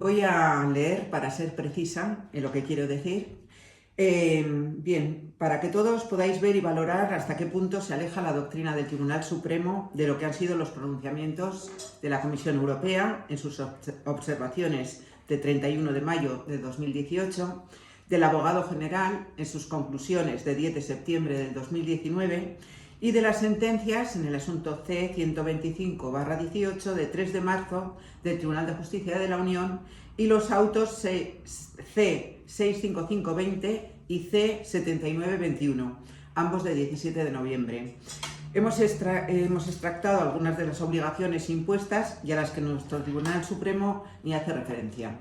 Voy a leer para ser precisa en lo que quiero decir. Bien, para que todos podáis ver y valorar hasta qué punto se aleja la doctrina del Tribunal Supremo de lo que han sido los pronunciamientos de la Comisión Europea en sus observaciones de 31 de mayo de 2018, del Abogado General en sus conclusiones de 10 de septiembre del 2019 y de las sentencias en el asunto C-125/18 de 3 de marzo del Tribunal de Justicia de la Unión y los autos C-65520 y C-7921, ambos de 17 de noviembre. Hemos extractado algunas de las obligaciones impuestas y a las que nuestro Tribunal Supremo ni hace referencia.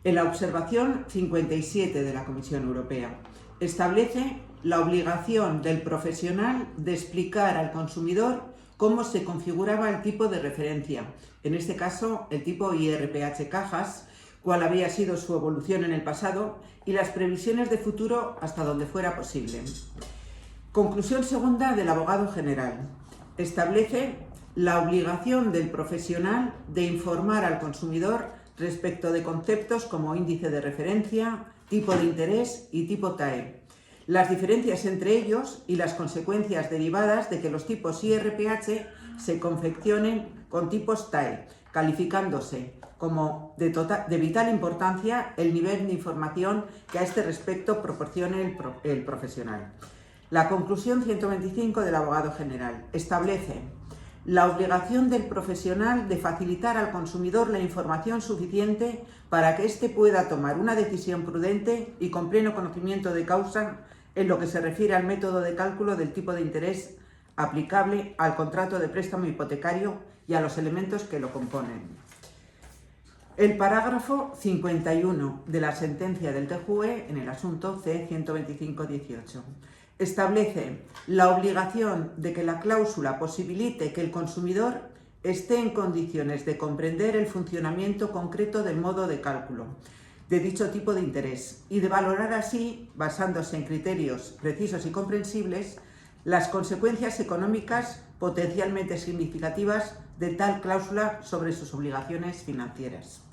En la observación 57 de la Comisión Europea establece la obligación del profesional de explicar al consumidor cómo se configuraba el tipo de referencia, en este caso el tipo IRPH cajas, cuál había sido su evolución en el pasado y las previsiones de futuro hasta donde fuera posible. Conclusión segunda del Abogado General. Establece la obligación del profesional de informar al consumidor respecto de conceptos como índice de referencia, tipo de interés y tipo TAE, las diferencias entre ellos y las consecuencias derivadas de que los tipos IRPH se confeccionen con tipos TAE, calificándose como de vital importancia el nivel de información que a este respecto proporcione el profesional. La conclusión 125 del Abogado General establece la obligación del profesional de facilitar al consumidor la información suficiente para que éste pueda tomar una decisión prudente y con pleno conocimiento de causa en lo que se refiere al método de cálculo del tipo de interés aplicable al contrato de préstamo hipotecario y a los elementos que lo componen. El parágrafo 51 de la sentencia del TJUE en el asunto C-125/18 establece la obligación de que la cláusula posibilite que el consumidor esté en condiciones de comprender el funcionamiento concreto del modo de cálculo de dicho tipo de interés y de valorar así, basándose en criterios precisos y comprensibles, las consecuencias económicas potencialmente significativas de tal cláusula sobre sus obligaciones financieras.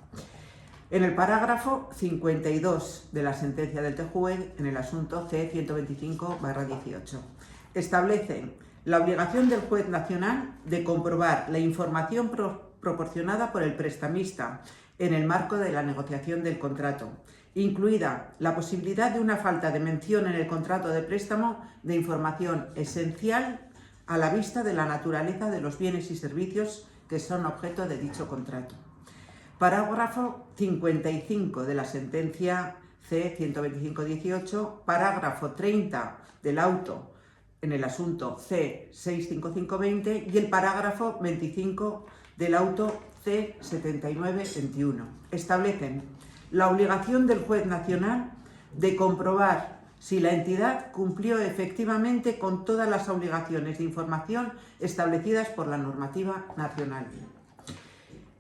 En el parágrafo 52 de la sentencia del TJUE en el asunto C-125/18 establece la obligación del juez nacional de comprobar la información proporcionada por el prestamista en el marco de la negociación del contrato, incluida la posibilidad de una falta de mención en el contrato de préstamo de información esencial a la vista de la naturaleza de los bienes y servicios que son objeto de dicho contrato. Parágrafo 55 de la sentencia C-125/18, parágrafo 30 del auto en el asunto C-65520 y el parágrafo 25 del auto C-7921 establecen la obligación del juez nacional de comprobar si la entidad cumplió efectivamente con todas las obligaciones de información establecidas por la normativa nacional.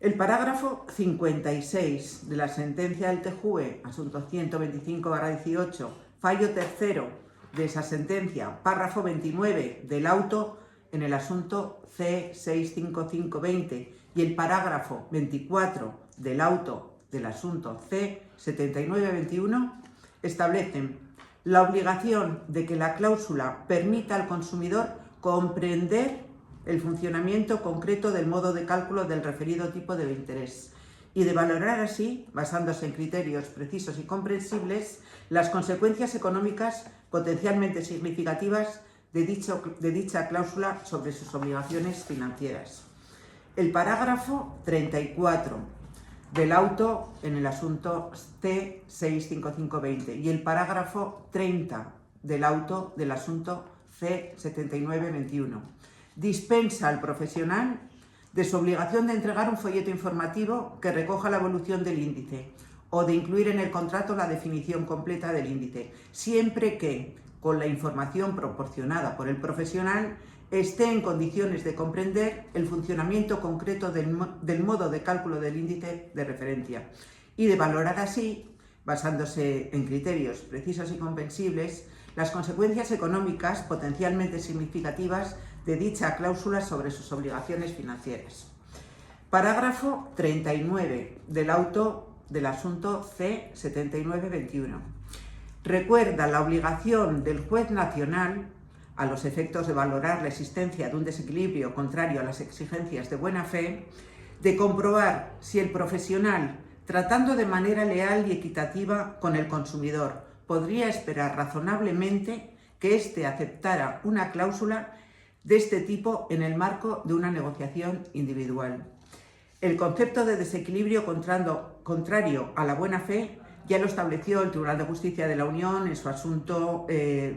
El parágrafo 56 de la sentencia del TJUE, asunto 125/18, fallo tercero de esa sentencia, párrafo 29 del auto en el asunto C-65520 y el parágrafo 24 del auto del asunto C-7921 establecen la obligación de que la cláusula permita al consumidor comprender el funcionamiento concreto del modo de cálculo del referido tipo de interés y de valorar así, basándose en criterios precisos y comprensibles, las consecuencias económicas potencialmente significativas de dicha cláusula sobre sus obligaciones financieras. El parágrafo 34 del auto en el asunto C-65520 y el parágrafo 30 del auto del asunto C-7921 dispensa al profesional de su obligación de entregar un folleto informativo que recoja la evolución del índice o de incluir en el contrato la definición completa del índice, siempre que, con la información proporcionada por el profesional, esté en condiciones de comprender el funcionamiento concreto del modo de cálculo del índice de referencia y de valorar así, basándose en criterios precisos y comprensibles, las consecuencias económicas potencialmente significativas de dicha cláusula sobre sus obligaciones financieras. Parágrafo 39 del auto del asunto C-7921. Recuerda la obligación del juez nacional, a los efectos de valorar la existencia de un desequilibrio contrario a las exigencias de buena fe, de comprobar si el profesional, tratando de manera leal y equitativa con el consumidor, podría esperar razonablemente que éste aceptara una cláusula de este tipo en el marco de una negociación individual. El concepto de desequilibrio contrario a la buena fe ya lo estableció el Tribunal de Justicia de la Unión en su asunto,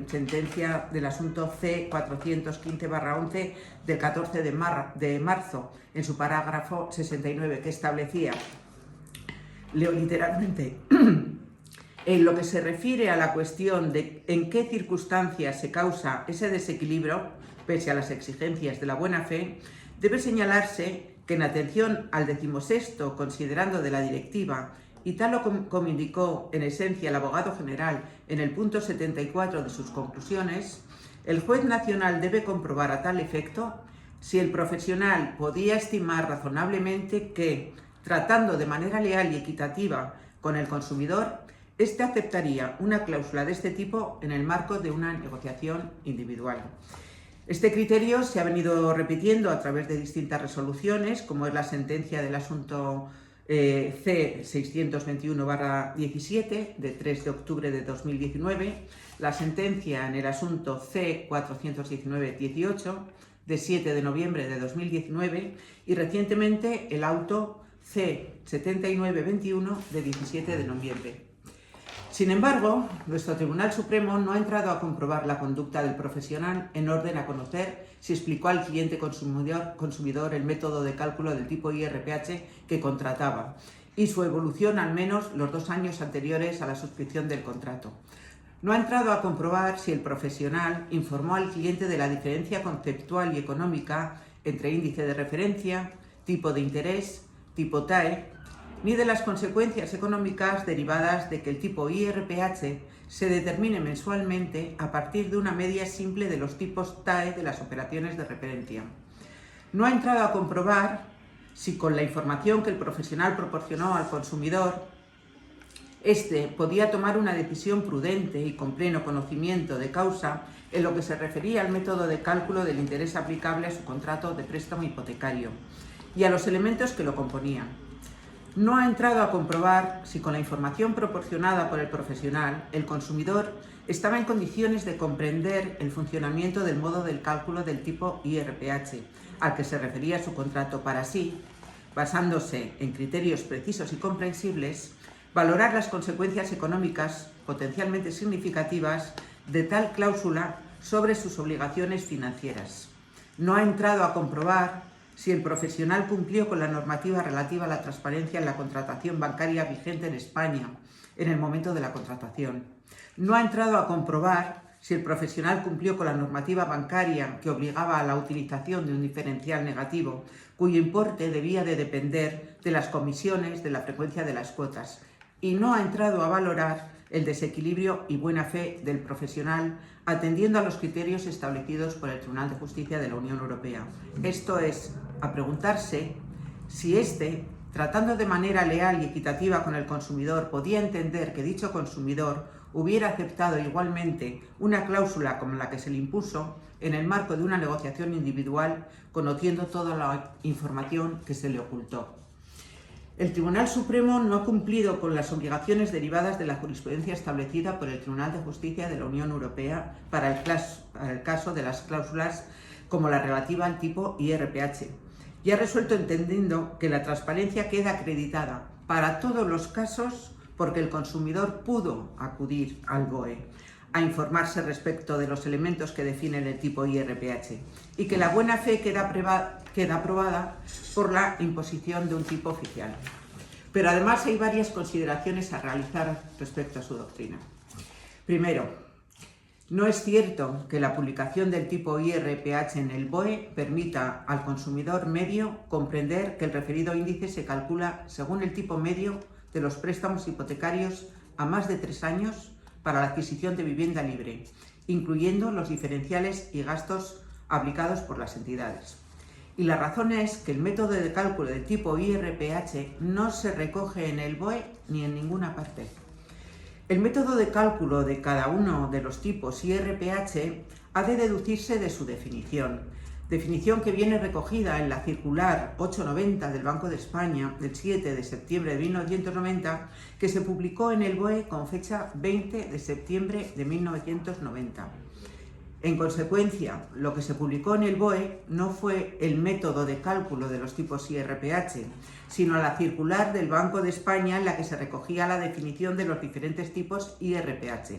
sentencia del asunto C-415/11 del 14 de marzo, en su parágrafo 69, que establecía, leo literalmente, en lo que se refiere a la cuestión de en qué circunstancias se causa ese desequilibrio, pese a las exigencias de la buena fe, debe señalarse que en atención al 16º considerando de la directiva, y tal como indicó en esencia el abogado general en el punto 74 de sus conclusiones, el juez nacional debe comprobar a tal efecto si el profesional podía estimar razonablemente que, tratando de manera leal y equitativa con el consumidor, éste aceptaría una cláusula de este tipo en el marco de una negociación individual. Este criterio se ha venido repitiendo a través de distintas resoluciones, como es la sentencia del asunto C-621/17 de 3 de octubre de 2019, la sentencia en el asunto C-419/18 de 7 de noviembre de 2019 y recientemente el auto C-7921 de 17 de noviembre. Sin embargo, nuestro Tribunal Supremo no ha entrado a comprobar la conducta del profesional en orden a conocer si explicó al cliente consumidor el método de cálculo del tipo IRPH que contrataba y su evolución al menos los 2 años anteriores a la suscripción del contrato. No ha entrado a comprobar si el profesional informó al cliente de la diferencia conceptual y económica entre índice de referencia, tipo de interés, tipo TAE, ni de las consecuencias económicas derivadas de que el tipo IRPH se determine mensualmente a partir de una media simple de los tipos TAE de las operaciones de referencia. No ha entrado a comprobar si con la información que el profesional proporcionó al consumidor, éste podía tomar una decisión prudente y con pleno conocimiento de causa en lo que se refería al método de cálculo del interés aplicable a su contrato de préstamo hipotecario y a los elementos que lo componían. No ha entrado a comprobar si con la información proporcionada por el profesional, el consumidor estaba en condiciones de comprender el funcionamiento del modo del cálculo del tipo IRPH al que se refería su contrato para así, basándose en criterios precisos y comprensibles, valorar las consecuencias económicas potencialmente significativas de tal cláusula sobre sus obligaciones financieras. No ha entrado a comprobar si el profesional cumplió con la normativa relativa a la transparencia en la contratación bancaria vigente en España en el momento de la contratación. No ha entrado a comprobar si el profesional cumplió con la normativa bancaria que obligaba a la utilización de un diferencial negativo, cuyo importe debía de depender de las comisiones de la frecuencia de las cuotas. Y no ha entrado a valorar el desequilibrio y buena fe del profesional atendiendo a los criterios establecidos por el Tribunal de Justicia de la Unión Europea. Esto es, a preguntarse si éste, tratando de manera leal y equitativa con el consumidor, podía entender que dicho consumidor hubiera aceptado igualmente una cláusula como la que se le impuso en el marco de una negociación individual, conociendo toda la información que se le ocultó. El Tribunal Supremo no ha cumplido con las obligaciones derivadas de la jurisprudencia establecida por el Tribunal de Justicia de la Unión Europea para el caso de las cláusulas como la relativa al tipo IRPH, y ha resuelto entendiendo que la transparencia queda acreditada para todos los casos porque el consumidor pudo acudir al BOE a informarse respecto de los elementos que definen el tipo IRPH y que la buena fe queda aprobada por la imposición de un tipo oficial. Pero además hay varias consideraciones a realizar respecto a su doctrina. Primero, no es cierto que la publicación del tipo IRPH en el BOE permita al consumidor medio comprender que el referido índice se calcula según el tipo medio de los préstamos hipotecarios a más de 3 años para la adquisición de vivienda libre, incluyendo los diferenciales y gastos aplicados por las entidades. Y la razón es que el método de cálculo de tipo IRPH no se recoge en el BOE ni en ninguna parte. El método de cálculo de cada uno de los tipos IRPH ha de deducirse de su definición que viene recogida en la circular 890 del Banco de España del 7 de septiembre de 1990, que se publicó en el BOE con fecha 20 de septiembre de 1990. En consecuencia, lo que se publicó en el BOE no fue el método de cálculo de los tipos IRPH, sino la circular del Banco de España en la que se recogía la definición de los diferentes tipos IRPH.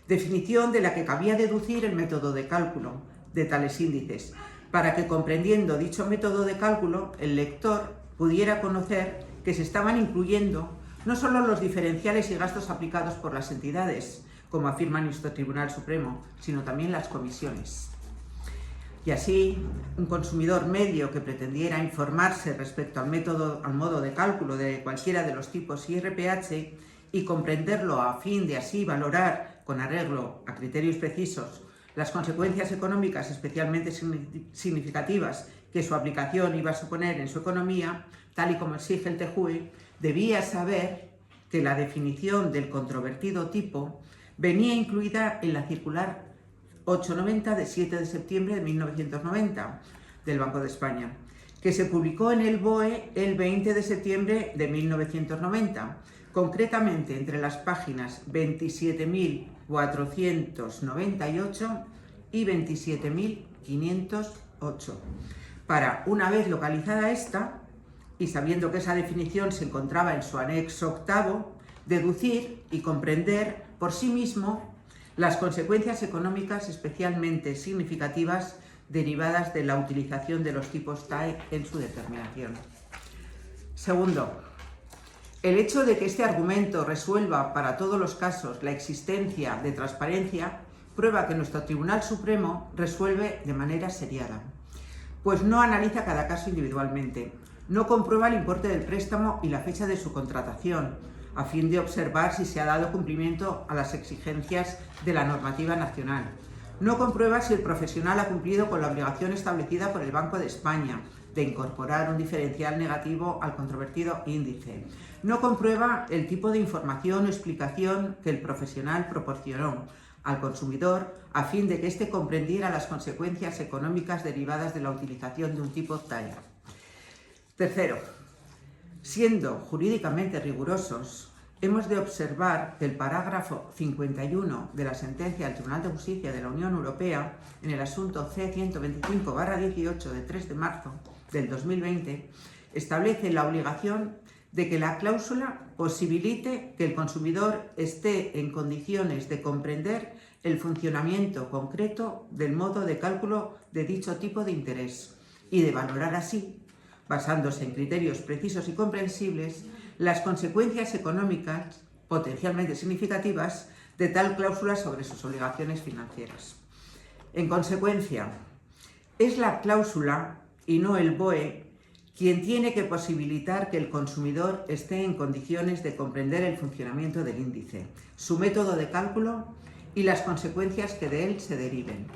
Definición de la que cabía deducir el método de cálculo de tales índices, para que, comprendiendo dicho método de cálculo, el lector pudiera conocer que se estaban incluyendo no solo los diferenciales y gastos aplicados por las entidades, como afirma nuestro Tribunal Supremo, sino también las comisiones. Y así, un consumidor medio que pretendiera informarse respecto al modo de cálculo de cualquiera de los tipos IRPH y comprenderlo a fin de así valorar, con arreglo a criterios precisos, las consecuencias económicas especialmente significativas que su aplicación iba a suponer en su economía, tal y como exige el TJUE, debía saber que la definición del controvertido tipo venía incluida en la circular 890 de 7 de septiembre de 1990 del Banco de España, que se publicó en el BOE el 20 de septiembre de 1990, concretamente entre las páginas 27.498 y 27.508. Para, una vez localizada esta, y sabiendo que esa definición se encontraba en su anexo octavo, deducir y comprender por sí mismo las consecuencias económicas especialmente significativas derivadas de la utilización de los tipos TAE en su determinación. Segundo, el hecho de que este argumento resuelva para todos los casos la existencia de transparencia prueba que nuestro Tribunal Supremo resuelve de manera seriada, pues no analiza cada caso individualmente, no comprueba el importe del préstamo y la fecha de su contratación, a fin de observar si se ha dado cumplimiento a las exigencias de la normativa nacional. No comprueba si el profesional ha cumplido con la obligación establecida por el Banco de España de incorporar un diferencial negativo al controvertido índice. No comprueba el tipo de información o explicación que el profesional proporcionó al consumidor a fin de que éste comprendiera las consecuencias económicas derivadas de la utilización de un tipo TAE. Tercero, siendo jurídicamente rigurosos, hemos de observar que el parágrafo 51 de la sentencia del Tribunal de Justicia de la Unión Europea en el asunto C-125/18 de 3 de marzo del 2020 establece la obligación de que la cláusula posibilite que el consumidor esté en condiciones de comprender el funcionamiento concreto del modo de cálculo de dicho tipo de interés y de valorar así, basándose en criterios precisos y comprensibles, las consecuencias económicas potencialmente significativas de tal cláusula sobre sus obligaciones financieras. En consecuencia, es la cláusula y no el BOE quien tiene que posibilitar que el consumidor esté en condiciones de comprender el funcionamiento del índice, su método de cálculo y las consecuencias que de él se deriven.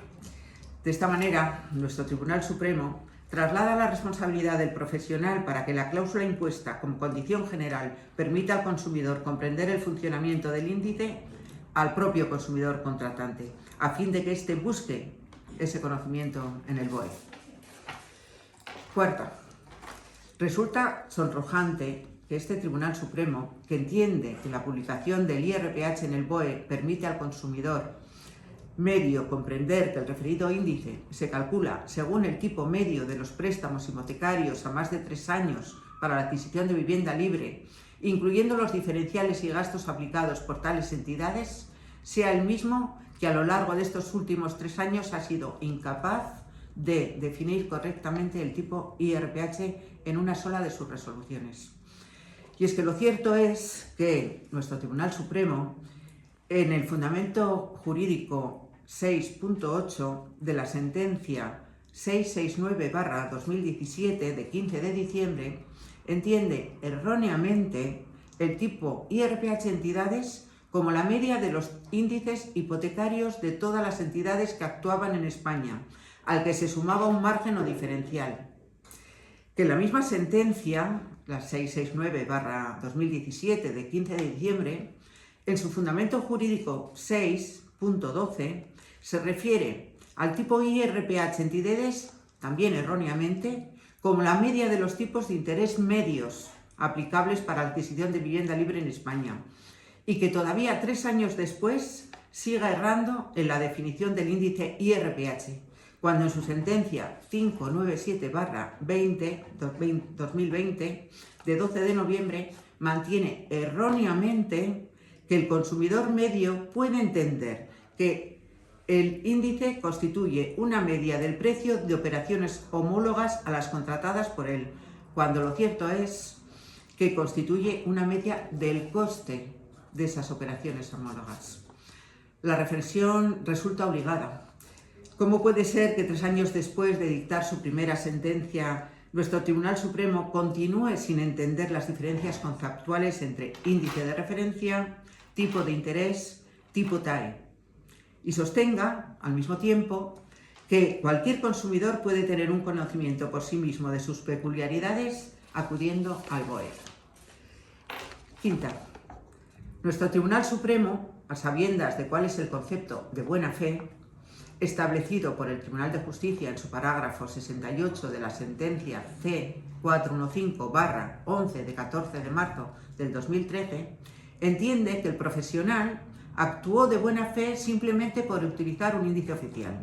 De esta manera, nuestro Tribunal Supremo traslada la responsabilidad del profesional para que la cláusula impuesta como condición general permita al consumidor comprender el funcionamiento del índice al propio consumidor contratante, a fin de que éste busque ese conocimiento en el BOE. Cuarta, resulta sonrojante que este Tribunal Supremo, que entiende que la publicación del IRPH en el BOE permite al consumidor medio comprender que el referido índice se calcula según el tipo medio de los préstamos hipotecarios a más de 3 años para la adquisición de vivienda libre, incluyendo los diferenciales y gastos aplicados por tales entidades, sea el mismo que a lo largo de estos últimos 3 años ha sido incapaz de definir correctamente el tipo IRPH en una sola de sus resoluciones. Y es que lo cierto es que nuestro Tribunal Supremo, en el fundamento jurídico 6.8 de la sentencia 669/2017 de 15 de diciembre, entiende erróneamente el tipo IRPH entidades como la media de los índices hipotecarios de todas las entidades que actuaban en España, al que se sumaba un margen o diferencial. que la misma sentencia, la 669/2017 de 15 de diciembre, en su fundamento jurídico 6.12, se refiere al tipo IRPH entidades, también erróneamente, como la media de los tipos de interés medios aplicables para la adquisición de vivienda libre en España, y que todavía 3 años después siga errando en la definición del índice IRPH, cuando en su sentencia 597/2020 de 12 de noviembre mantiene erróneamente que el consumidor medio puede entender que el índice constituye una media del precio de operaciones homólogas a las contratadas por él, cuando lo cierto es que constituye una media del coste de esas operaciones homólogas. La reflexión resulta obligada. ¿Cómo puede ser que 3 años después de dictar su primera sentencia, nuestro Tribunal Supremo continúe sin entender las diferencias conceptuales entre índice de referencia, tipo de interés, tipo TAE, y sostenga, al mismo tiempo, que cualquier consumidor puede tener un conocimiento por sí mismo de sus peculiaridades acudiendo al BOE? Quinta, nuestro Tribunal Supremo, a sabiendas de cuál es el concepto de buena fe, establecido por el Tribunal de Justicia en su parágrafo 68 de la sentencia C415/11 de 14 de marzo del 2013, entiende que el profesional actuó de buena fe simplemente por utilizar un índice oficial,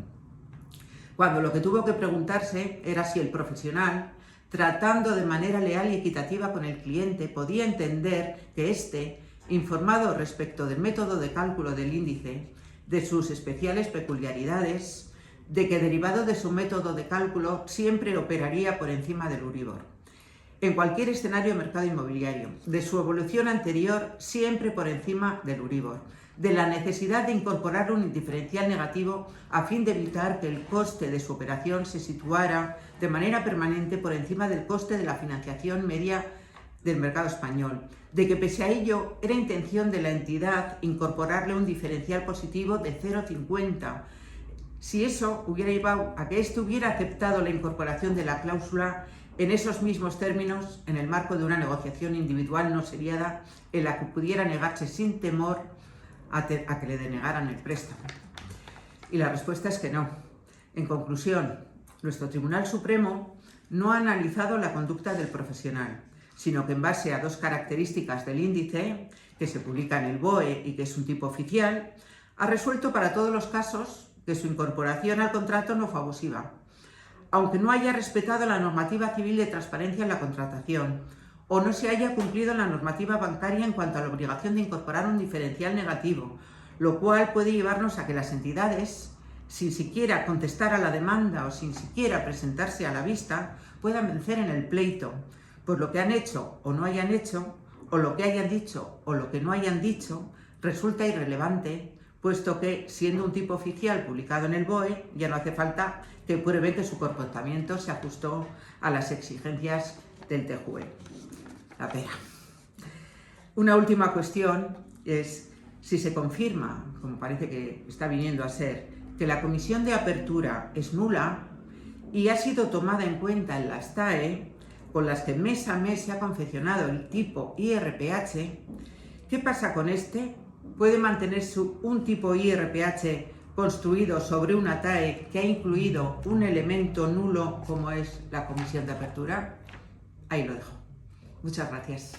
cuando lo que tuvo que preguntarse era si el profesional, tratando de manera leal y equitativa con el cliente, podía entender que éste, informado respecto del método de cálculo del índice, de sus especiales peculiaridades, de que derivado de su método de cálculo siempre operaría por encima del Euribor, en cualquier escenario de mercado inmobiliario, de su evolución anterior siempre por encima del Euribor, de la necesidad de incorporar un diferencial negativo a fin de evitar que el coste de su operación se situara de manera permanente por encima del coste de la financiación media del mercado español, de que pese a ello era intención de la entidad incorporarle un diferencial positivo de 0,50. Si eso hubiera llevado a que éste hubiera aceptado la incorporación de la cláusula en esos mismos términos, en el marco de una negociación individual no seriada, en la que pudiera negarse sin temor a que le denegaran el préstamo. Y la respuesta es que no. En conclusión, nuestro Tribunal Supremo no ha analizado la conducta del profesional, sino que en base a 2 características del índice, que se publica en el BOE y que es un tipo oficial, ha resuelto para todos los casos que su incorporación al contrato no fue abusiva, aunque no haya respetado la normativa civil de transparencia en la contratación, o no se haya cumplido la normativa bancaria en cuanto a la obligación de incorporar un diferencial negativo, lo cual puede llevarnos a que las entidades, sin siquiera contestar a la demanda o sin siquiera presentarse a la vista, puedan vencer en el pleito, pues lo que han hecho o no hayan hecho, o lo que hayan dicho o lo que no hayan dicho, resulta irrelevante, puesto que, siendo un tipo oficial publicado en el BOE, ya no hace falta que pruebe que su comportamiento se ajustó a las exigencias del TJUE. La pera. Una última cuestión es si se confirma, como parece que está viniendo a ser, que la comisión de apertura es nula y ha sido tomada en cuenta en las TAE, con las que mes a mes se ha confeccionado el tipo IRPH, ¿qué pasa con este? ¿Puede mantenerse un tipo IRPH construido sobre una TAE que ha incluido un elemento nulo como es la comisión de apertura? Ahí lo dejo. Muchas gracias.